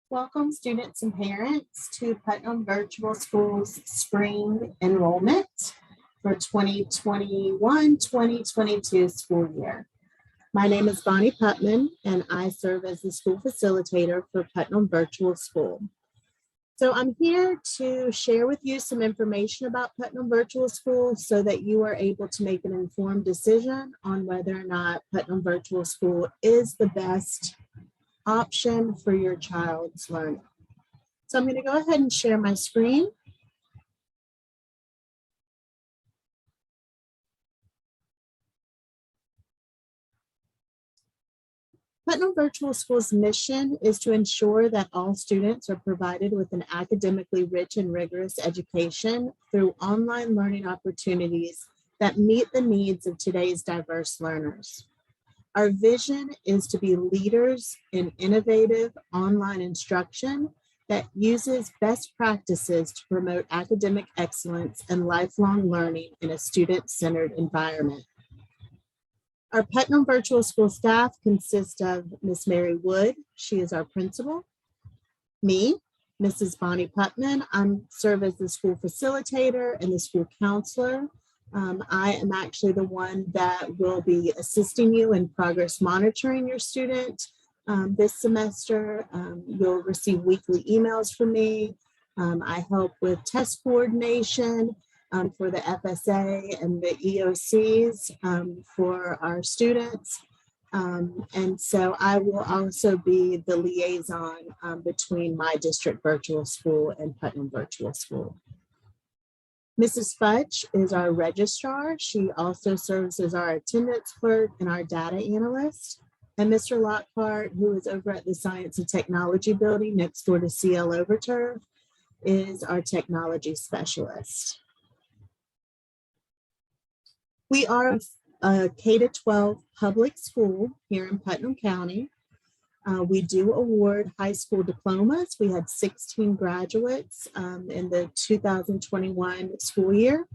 Welcome students and parents to Putnam Virtual School's spring enrollment for 2021-2022 school year. My name is Bonnie Putnam and I serve as the school facilitator for Putnam Virtual School. So I'm here to share with you some information about Putnam Virtual School so that you are able to make an informed decision on whether or not Putnam Virtual School is the best option for your child's learning. So I'm going to go ahead and share my screen. Putnam Virtual School's mission is to ensure that all students are provided with an academically rich and rigorous education through online learning opportunities that meet the needs of today's diverse learners. Our vision is to be leaders in innovative online instruction that uses best practices to promote academic excellence and lifelong learning in a student-centered environment. Our Putnam Virtual School staff consists of Ms. Mary Wood, she is our principal, me, Mrs. Bonnie Putnam, I serve as the school facilitator and the school counselor. I am actually the one that will be assisting you in progress monitoring your student this semester. You'll receive weekly emails from me. I help with test coordination for the FSA and the EOCs for our students. And so I will also be the liaison between my district virtual school and Putnam Virtual School. Mrs. Fudge is our registrar. She also serves as our attendance clerk and our data analyst. And Mr. Lockhart, who is over at the Science and Technology building next door to CL Overturf, is our technology specialist. We are a K-12 public school here in Putnam County. We do award high school diplomas. We had 16 graduates in the 2021 school year.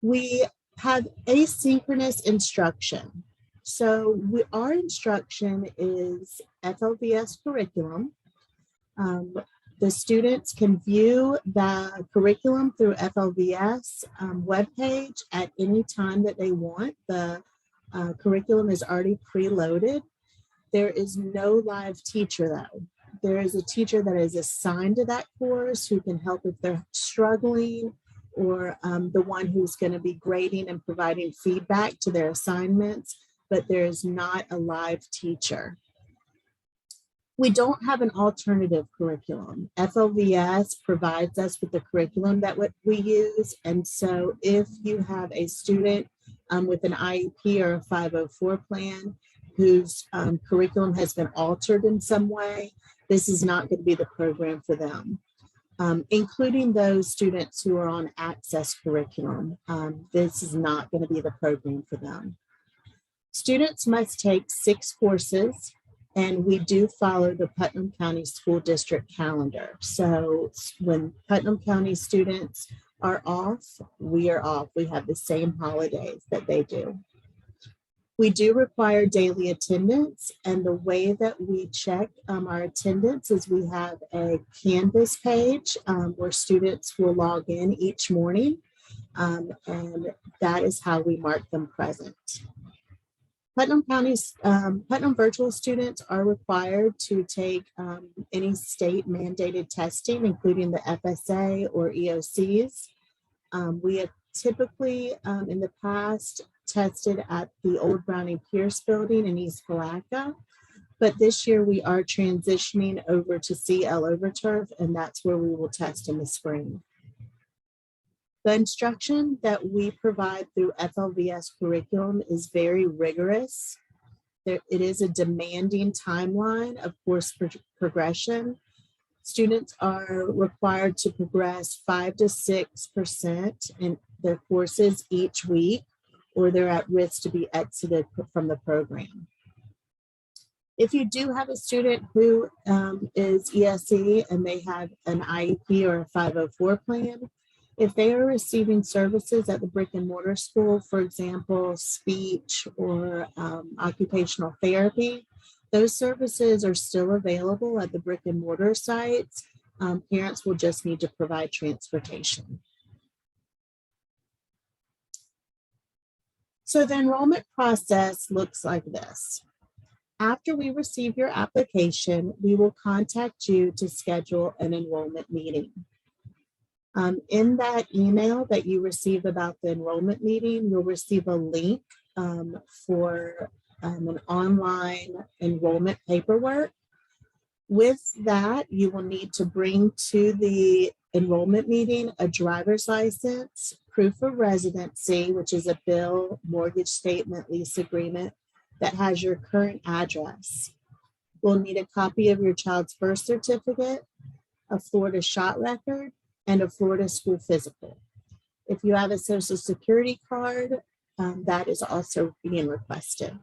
We have asynchronous instruction. So our instruction is FLVS curriculum. The students can view the curriculum through FLVS webpage at any time that they want. The curriculum is already preloaded. There is no live teacher though. There is a teacher that is assigned to that course who can help if they're struggling, or the one who's going to be grading and providing feedback to their assignments, but there is not a live teacher. We don't have an alternative curriculum. FLVS provides us with the curriculum that we use. And so if you have a student with an IEP or a 504 plan, whose curriculum has been altered in some way, this is not going to be the program for them, including those students who are on access curriculum. This is not going to be the program for them. Students must take 6 courses, and we do follow the Putnam County School District calendar. So when Putnam County students are off, we are off. We have the same holidays that they do. We do require daily attendance, and the way that we check our attendance is we have a Canvas page where students will log in each morning, and that is how we mark them present. Putnam Virtual students are required to take any state mandated testing, including the FSA or EOCs. We have typically in the past tested at the old Browning Pierce building in East Palatka, but this year we are transitioning over to CL Overturf, and that's where we will test in the spring. The instruction that we provide through FLVS curriculum is very rigorous. It is a demanding timeline of course progression. Students are required to progress 5 to 6% in their courses each week, or they're at risk to be exited from the program. If you do have a student who is ESE and they have an IEP or a 504 plan, if they are receiving services at the brick and mortar school, for example, speech or occupational therapy, Those services are still available at the brick and mortar sites. Parents will just need to provide transportation. So the enrollment process looks like this. After we receive your application, we will contact you to schedule an enrollment meeting. In that email that you receive about the enrollment meeting, you'll receive a link for an online enrollment paperwork. With that, you will need to bring to the enrollment meeting a driver's license, proof of residency, which is a bill, mortgage statement, lease agreement that has your current address. We'll need a copy of your child's birth certificate, a Florida shot record, and a Florida school physical. If you have a Social Security card, that is also being requested.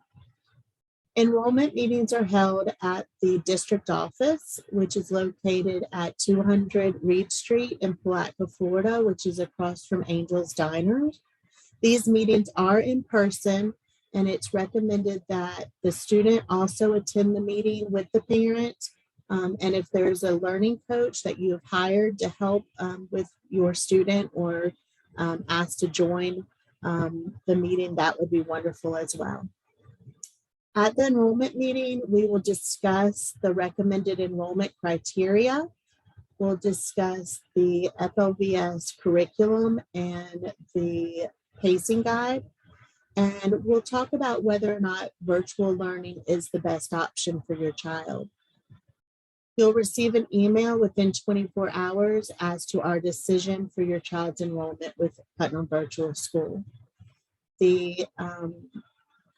Enrollment meetings are held at the district office, which is located at 200 Reed Street in Palatka, Florida, which is across from Angel's Diner. These meetings are in person, and it's recommended that the student also attend the meeting with the parent. And if there's a learning coach that you have hired to help with your student or asked to join the meeting, that would be wonderful as well. At the enrollment meeting, we will discuss the recommended enrollment criteria. We'll discuss the FLVS curriculum and the pacing guide. And we'll talk about whether or not virtual learning is the best option for your child. You'll receive an email within 24 hours as to our decision for your child's enrollment with Putnam Virtual School. The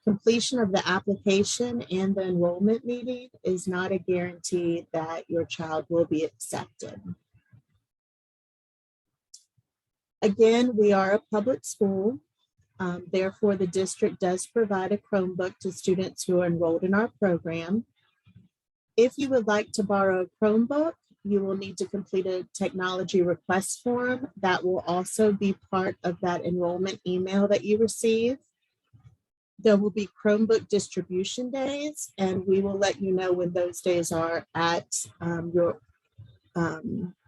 completion of the application and the enrollment meeting is not a guarantee that your child will be accepted. Again, we are a public school. Therefore, the district does provide a Chromebook to students who are enrolled in our program. If you would like to borrow a Chromebook, you will need to complete a technology request form that will also be part of that enrollment email that you receive. There will be Chromebook distribution days, and we will let you know when those days are at your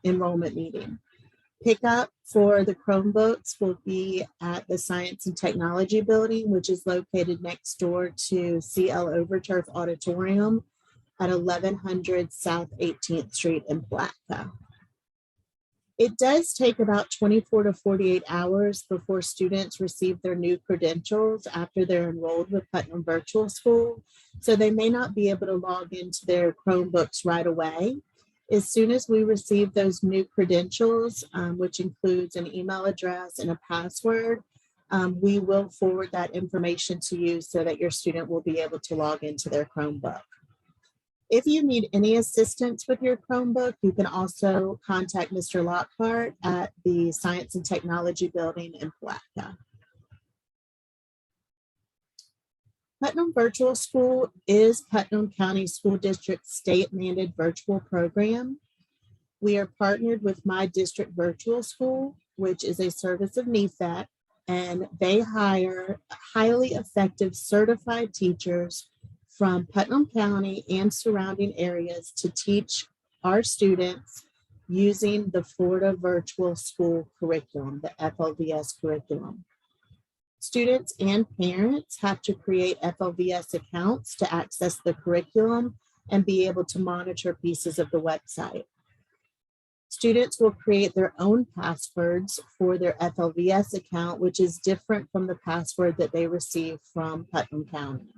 enrollment meeting. Pickup for the Chromebooks will be at the Science and Technology Building, which is located next door to CL Overturf Auditorium at 1100 South 18th Street in Palatka. It does take about 24 to 48 hours before students receive their new credentials after they're enrolled with Putnam Virtual School, so they may not be able to log into their Chromebooks right away. As soon as we receive those new credentials, which includes an email address and a password, we will forward that information to you so that your student will be able to log into their Chromebook. If you need any assistance with your Chromebook, you can also contact Mr. Lockhart at the Science and Technology Building in Palatka. Putnam Virtual School is Putnam County School District's state-mandated virtual program. We are partnered with My District Virtual School, which is a service of NEFAC, and they hire highly effective certified teachers from Putnam County and surrounding areas to teach our students using the Florida Virtual School curriculum, the FLVS curriculum. Students and parents have to create FLVS accounts to access the curriculum and be able to monitor pieces of the website. Students will create their own passwords for their FLVS account, which is different from the password that they receive from Putnam County.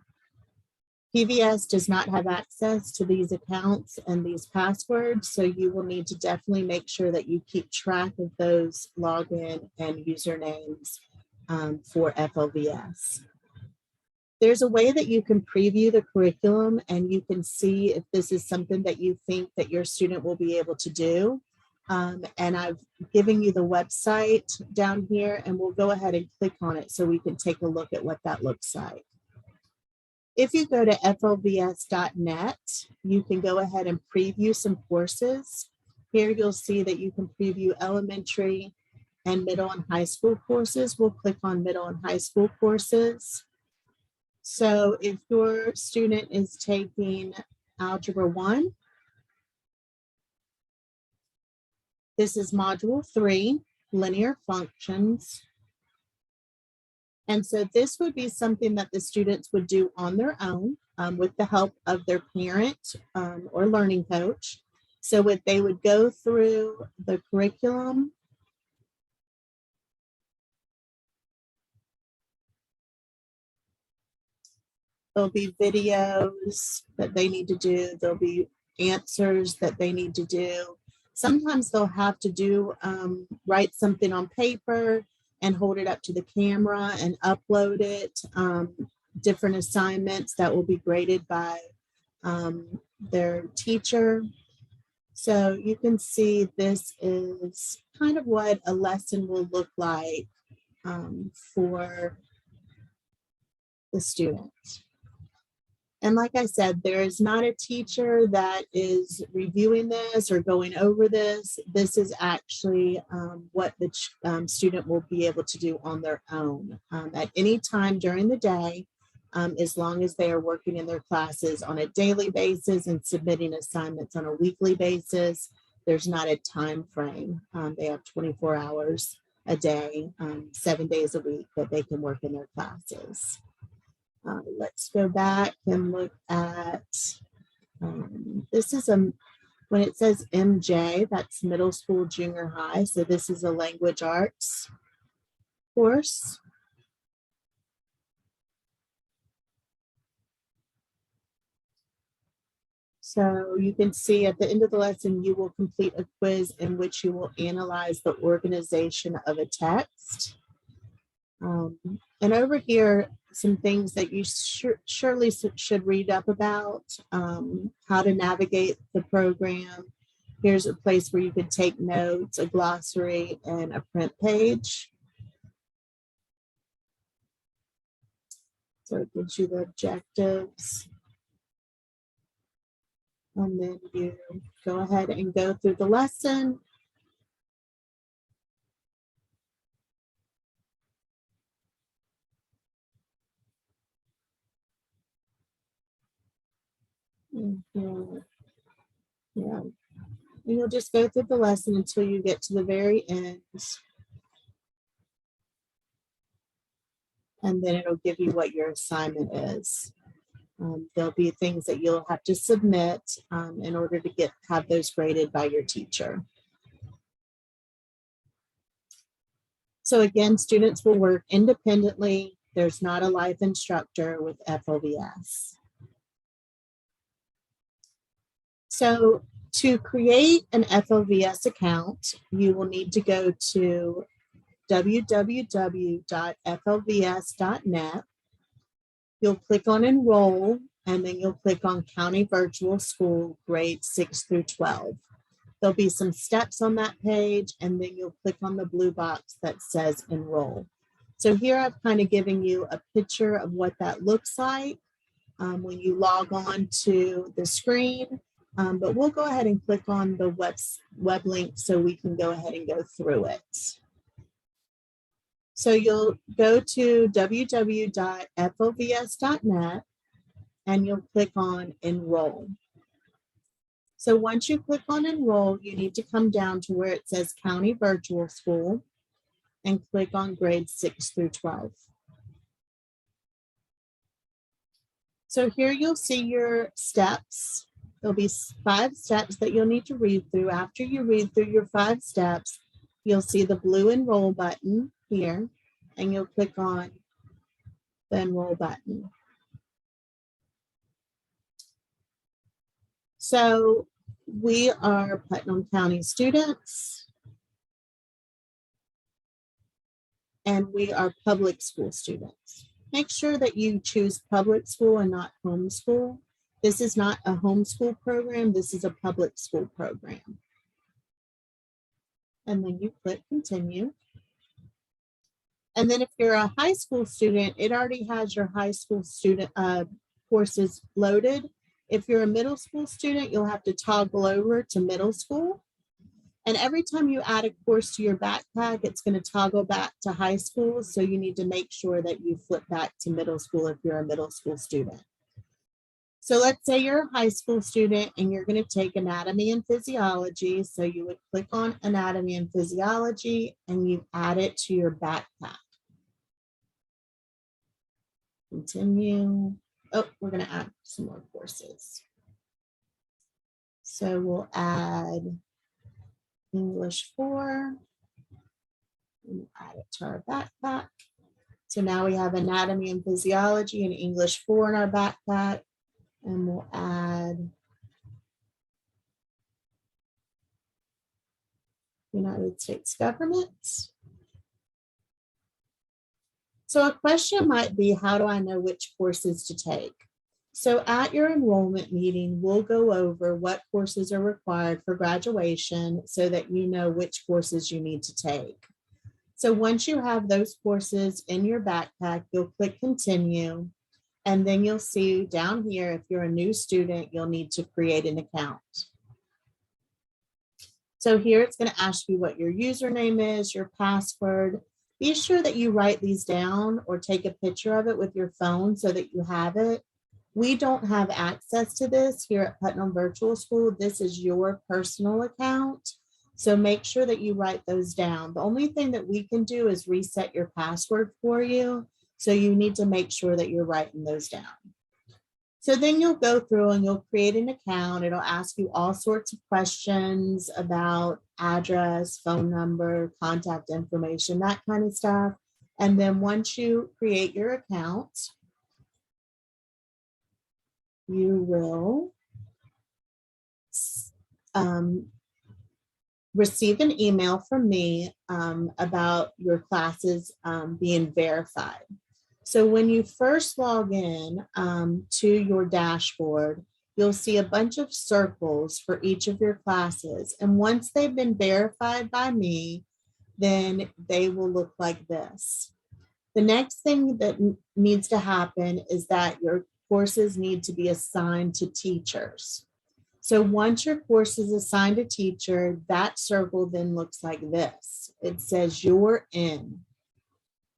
PVS does not have access to these accounts and these passwords, so you will need to definitely make sure that you keep track of those login and usernames for FLVS. There's a way that you can preview the curriculum and you can see if this is something that you think that your student will be able to do. And I've given you the website down here, and we'll go ahead and click on it so we can take a look at what that looks like. If you go to flvs.net, you can go ahead and preview some courses. Here you'll see that you can preview elementary and middle and high school courses. We'll click on middle and high school courses. So if your student is taking Algebra 1, this is Module 3, Linear Functions. And so this would be something that the students would do on their own with the help of their parent or learning coach. So they would go through the curriculum. There'll be videos that they need to do. There'll be answers that they need to do. Sometimes they'll have to do, write something on paper and hold it up to the camera and upload it. Different assignments that will be graded by their teacher. So you can see this is kind of what a lesson will look like for the student. And like I said, there is not a teacher that is reviewing this or going over this. This is actually what the student will be able to do on their own at any time during the day, as long as they are working in their classes on a daily basis and submitting assignments on a weekly basis. There's not a time frame. They have 24 hours a day, 7 days a week that they can work in their classes. Let's go back and look at, this is when it says MJ, that's middle school, junior high. So this is a language arts course. So you can see at the end of the lesson, you will complete a quiz in which you will analyze the organization of a text. And over here, some things that you surely should read up about, how to navigate the program. Here's a place where you can take notes, a glossary, and a print page. So it gives you the objectives. And then you go ahead and go through the lesson. Yeah, and you'll just go through the lesson until you get to the very end. And then it'll give you what your assignment is. There'll be things that you'll have to submit in order to have those graded by your teacher. So again, students will work independently. There's not a live instructor with FLVS. So to create an FLVS account, you will need to go to www.flvs.net. You'll click on Enroll, and then you'll click on County Virtual School, grades 6 through 12. There'll be some steps on that page, and then you'll click on the blue box that says Enroll. So here I've kind of given you a picture of what that looks like when you log on to the screen. But we'll go ahead and click on the web link so we can go ahead and go through it. So you'll go to www.flvs.net and you'll click on Enroll. So once you click on Enroll, you need to come down to where it says County Virtual School and click on grades 6 through 12. So here you'll see your steps. There'll be 5 steps that you'll need to read through. After you read through your 5 steps, you'll see the blue Enroll button here, and you'll click on the Enroll button. So we are Putnam County students, and we are public school students. Make sure that you choose public school and not homeschool. This is not a homeschool program. This is a public school program. And then you click Continue. And then if you're a high school student, it already has your high school student courses loaded. If you're a middle school student, you'll have to toggle over to middle school. And every time you add a course to your backpack, it's going to toggle back to high school. So you need to make sure that you flip back to middle school if you're a middle school student. So let's say you're a high school student and you're going to take anatomy and physiology. So you would click on anatomy and physiology and you add it to your backpack. Continue. Oh, we're going to add some more courses. So we'll add English 4. And add it to our backpack. So now we have anatomy and physiology and English 4 in our backpack. And we'll add United States government. So a question might be, how do I know which courses to take? So at your enrollment meeting, we'll go over what courses are required for graduation so that you know which courses you need to take. So once you have those courses in your backpack, you'll click continue. And then you'll see down here, if you're a new student, you'll need to create an account. So here it's going to ask you what your username is, your password. Be sure that you write these down or take a picture of it with your phone so that you have it. We don't have access to this here at Putnam Virtual School. This is your personal account. So make sure that you write those down. The only thing that we can do is reset your password for you. So you need to make sure that you're writing those down. So then you'll go through and you'll create an account. It'll ask you all sorts of questions about address, phone number, contact information, that kind of stuff. And then once you create your account, you will receive an email from me about your classes being verified. So when you first log in to your dashboard, you'll see a bunch of circles for each of your classes. And once they've been verified by me, then they will look like this. The next thing that needs to happen is that your courses need to be assigned to teachers. So once your course is assigned a teacher, that circle then looks like this. It says you're in.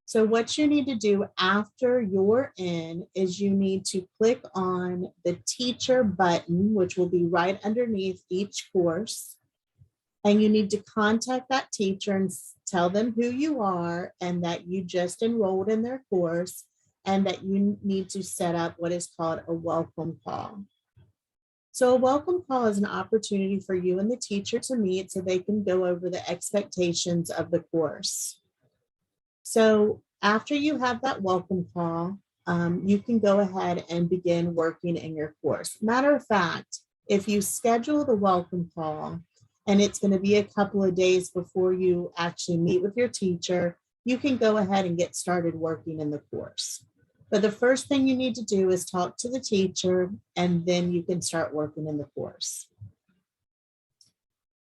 So what you need to do after you're in is you need to click on the teacher button, which will be right underneath each course. And you need to contact that teacher and tell them who you are and that you just enrolled in their course and that you need to set up what is called a welcome call. So a welcome call is an opportunity for you and the teacher to meet so they can go over the expectations of the course. So after you have that welcome call, you can go ahead and begin working in your course. Matter of fact, if you schedule the welcome call and it's going to be a couple of days before you actually meet with your teacher, you can go ahead and get started working in the course. But the first thing you need to do is talk to the teacher, and then you can start working in the course.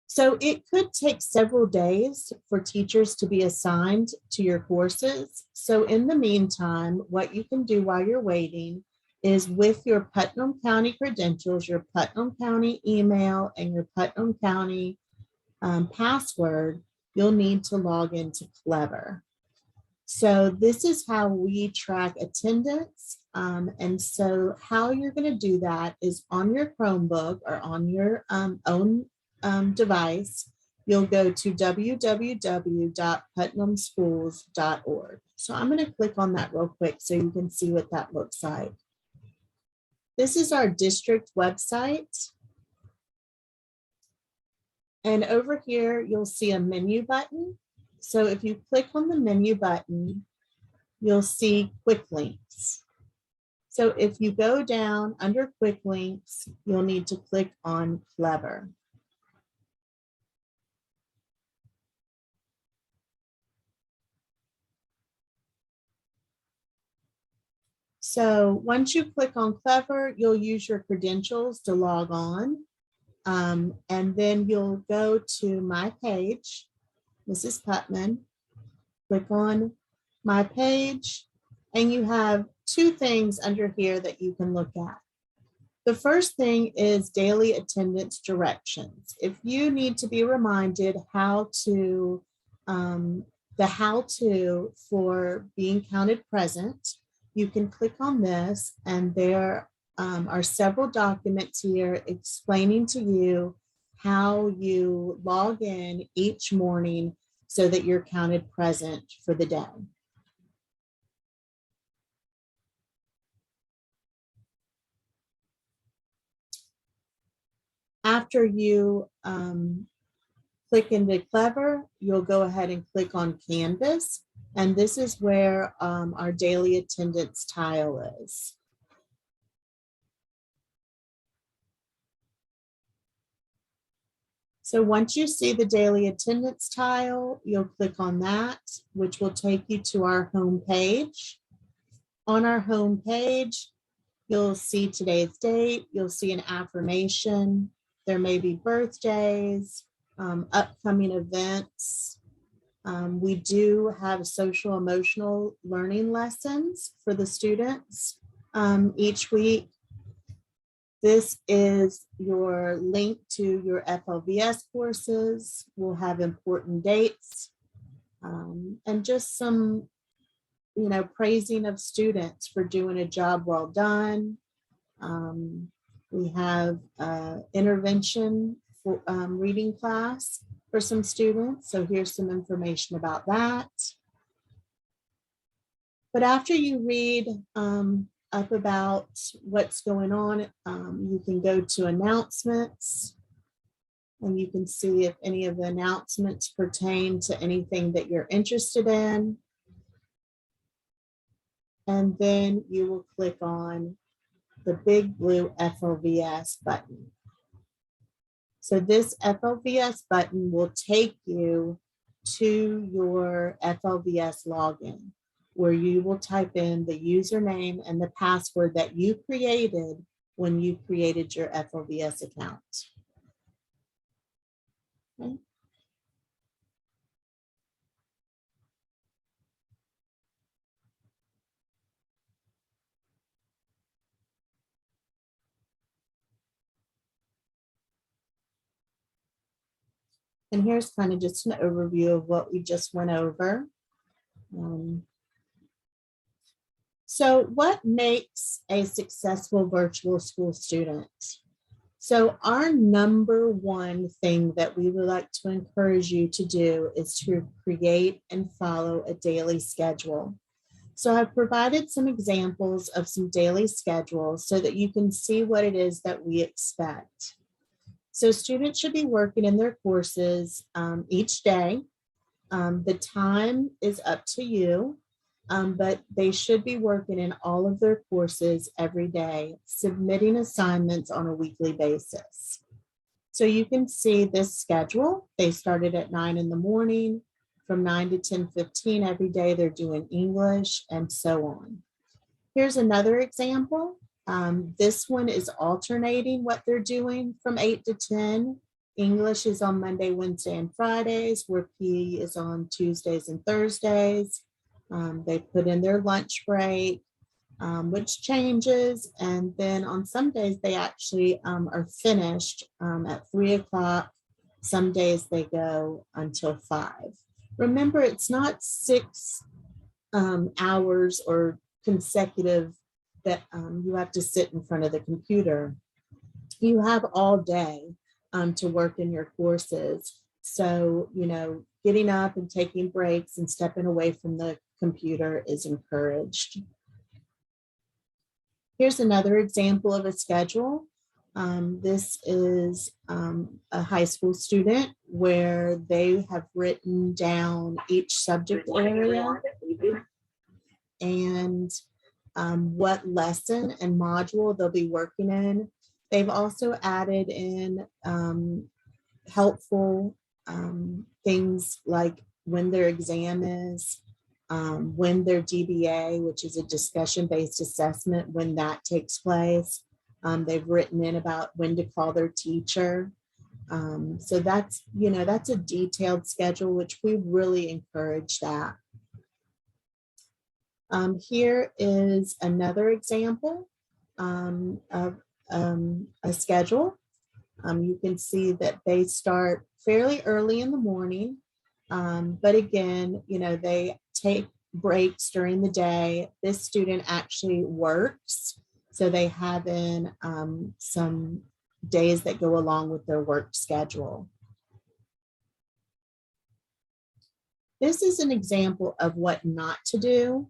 So it could take several days for teachers to be assigned to your courses. So in the meantime, what you can do while you're waiting is with your Putnam County credentials, your Putnam County email, and your Putnam County password, you'll need to log into Clever. So this is how we track attendance. And so how you're going to do that is on your Chromebook or on your own device, you'll go to www.putnamschools.org. So I'm going to click on that real quick so you can see what that looks like. This is our district website. And over here, you'll see a menu button. So if you click on the menu button, you'll see quick links. So if you go down under quick links, you'll need to click on Clever. So once you click on Clever, you'll use your credentials to log on. And then you'll go to my page, Mrs. Putman, click on my page, and you have two things under here that you can look at. The first thing is daily attendance directions. If you need to be reminded how to, the how-to for being counted present, you can click on this, and there are several documents here explaining to you how you log in each morning so that you're counted present for the day. After you click into Clever, you'll go ahead and click on Canvas, and this is where our daily attendance tile is. So once you see the daily attendance tile, you'll click on that, which will take you to our home page. On our home page, you'll see today's date, you'll see an affirmation, there may be birthdays, upcoming events. We do have social emotional learning lessons for the students each week. This is your link to your FLVS courses. We'll have important dates and just some, praising of students for doing a job well done. We have intervention for reading class for some students. So here's some information about that. But after you read up about what's going on, you can go to announcements, and you can see if any of the announcements pertain to anything that you're interested in. And then you will click on the big blue FLVS button. So this FLVS button will take you to your FLVS login, where you will type in the username and the password that you created when you created your FLVS account. Okay. And here's kind of just an overview of what we just went over. So what makes a successful virtual school student? So our number one thing that we would like to encourage you to do is to create and follow a daily schedule. So I've provided some examples of some daily schedules so that you can see what it is that we expect. So students should be working in their courses each day. The time is up to you, but they should be working in all of their courses every day, submitting assignments on a weekly basis. So you can see this schedule. They started at 9 in the morning. From 9 to 10:15 every day, they're doing English, and so on. Here's another example. This one is alternating what they're doing from 8 to 10. English is on Monday, Wednesday, and Fridays, where PE is on Tuesdays and Thursdays. They put in their lunch break, which changes. And then on some days, they actually are finished at 3 o'clock. Some days they go until 5. Remember, it's not 6 hours or consecutive that you have to sit in front of the computer. You have all day to work in your courses. So, getting up and taking breaks and stepping away from the computer is encouraged. Here's another example of a schedule. This is a high school student where they have written down each subject area and what lesson and module they'll be working in. They've also added in helpful things like when their exam is, when their DBA, which is a discussion-based assessment, when that takes place. They've written in about when to call their teacher. So that's a detailed schedule, which we really encourage that. Here is another example of a schedule. You can see that they start fairly early in the morning, but again, they take breaks during the day. This student actually works, so they have in some days that go along with their work schedule. This is an example of what not to do.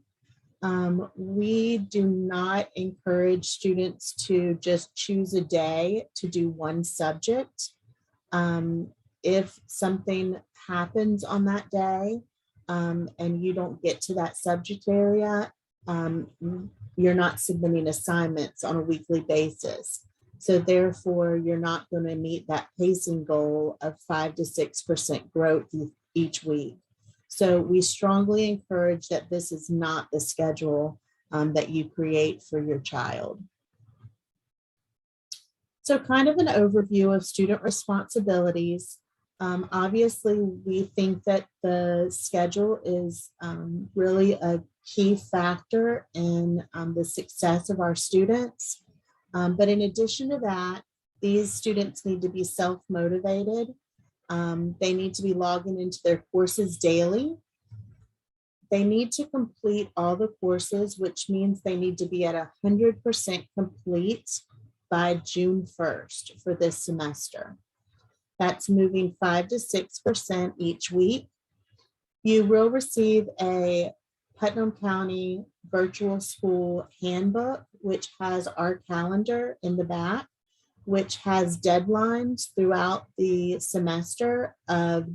We do not encourage students to just choose a day to do one subject. If something happens on that day and you don't get to that subject area, you're not submitting assignments on a weekly basis. So therefore, you're not going to meet that pacing goal of 5 to 6% growth each week. So we strongly encourage that this is not the schedule that you create for your child. So kind of an overview of student responsibilities. Obviously, we think that the schedule is really a key factor in the success of our students. But in addition to that, these students need to be self-motivated. They need to be logging into their courses daily. They need to complete all the courses, which means they need to be at 100% complete by June 1st for this semester. That's moving 5 to 6% each week. You will receive a Putnam County Virtual School handbook, which has our calendar in the back, which has deadlines throughout the semester of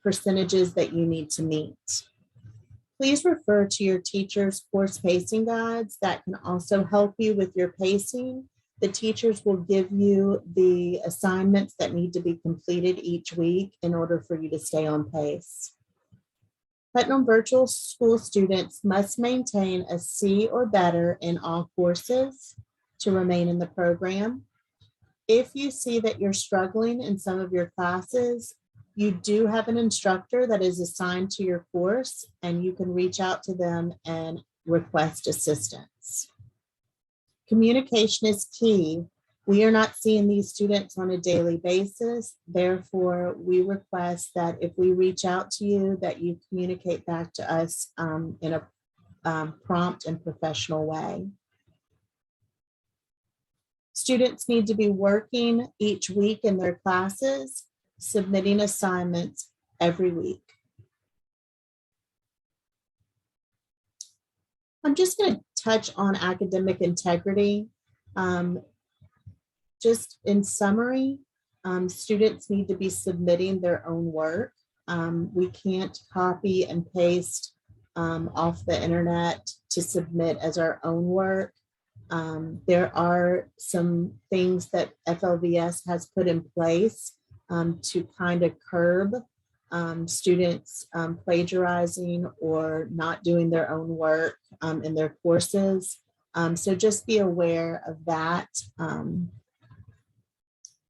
percentages that you need to meet. Please refer to your teacher's course pacing guides that can also help you with your pacing. The teachers will give you the assignments that need to be completed each week in order for you to stay on pace. Putnam Virtual School students must maintain a C or better in all courses to remain in the program. If you see that you're struggling in some of your classes, you do have an instructor that is assigned to your course, and you can reach out to them and request assistance. Communication is key. We are not seeing these students on a daily basis. Therefore, we request that if we reach out to you, that you communicate back to us in a prompt and professional way. Students need to be working each week in their classes, submitting assignments every week. I'm just going to touch on academic integrity. Just in summary, students need to be submitting their own work. We can't copy and paste off the internet to submit as our own work. There are some things that FLVS has put in place to kind of curb students plagiarizing or not doing their own work in their courses. So just be aware of that.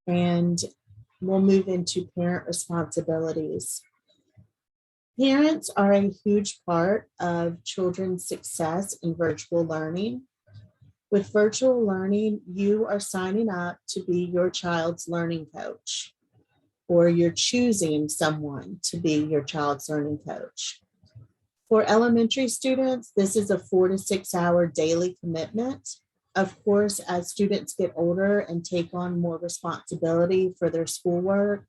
And we'll move into parent responsibilities. Parents are a huge part of children's success in virtual learning. With virtual learning, you are signing up to be your child's learning coach, or you're choosing someone to be your child's learning coach. For elementary students, this is a 4 to 6 hour daily commitment. Of course, as students get older and take on more responsibility for their schoolwork,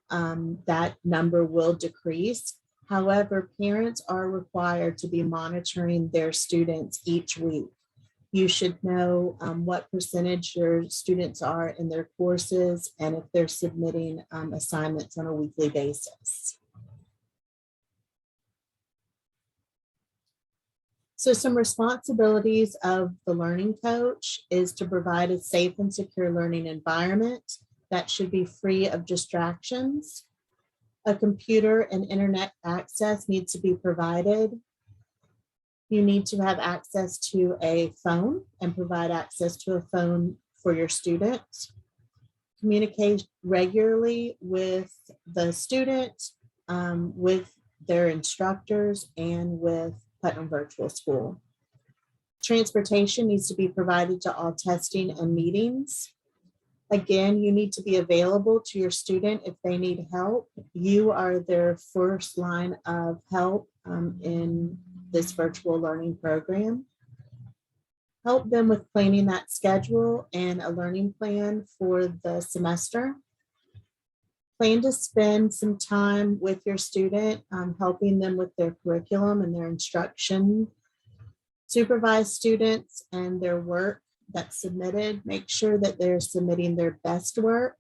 that number will decrease. However, parents are required to be monitoring their students each week. You should know what percentage your students are in their courses and if they're submitting assignments on a weekly basis. So some responsibilities of the learning coach is to provide a safe and secure learning environment that should be free of distractions. A computer and internet access needs to be provided. You need to have access to a phone and provide access to a phone for your students. Communicate regularly with the student, with their instructors, and with Putnam Virtual School. Transportation needs to be provided to all testing and meetings. Again, you need to be available to your student if they need help. You are their first line of help in this virtual learning program. Help them with planning that schedule and a learning plan for the semester. Plan to spend some time with your student, helping them with their curriculum and their instruction. Supervise students and their work that's submitted. Make sure that they're submitting their best work.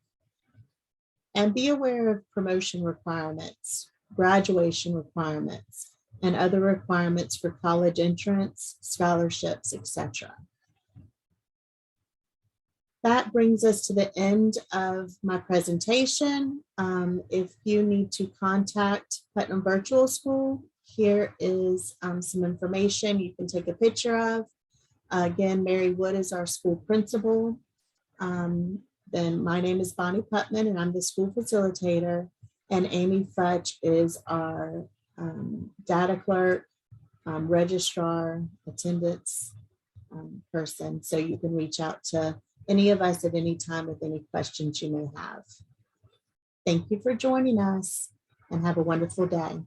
And be aware of promotion requirements, graduation requirements, and other requirements for college entrance, scholarships, etc. That brings us to the end of my presentation. If you need to contact Putnam Virtual School, here is some information you can take a picture of. Again, Mary Wood is our school principal. Then my name is Bonnie Putman and I'm the school facilitator. And Amy Futch is our data clerk, registrar, attendance person. So you can reach out to any of us at any time with any questions you may have. Thank you for joining us and have a wonderful day.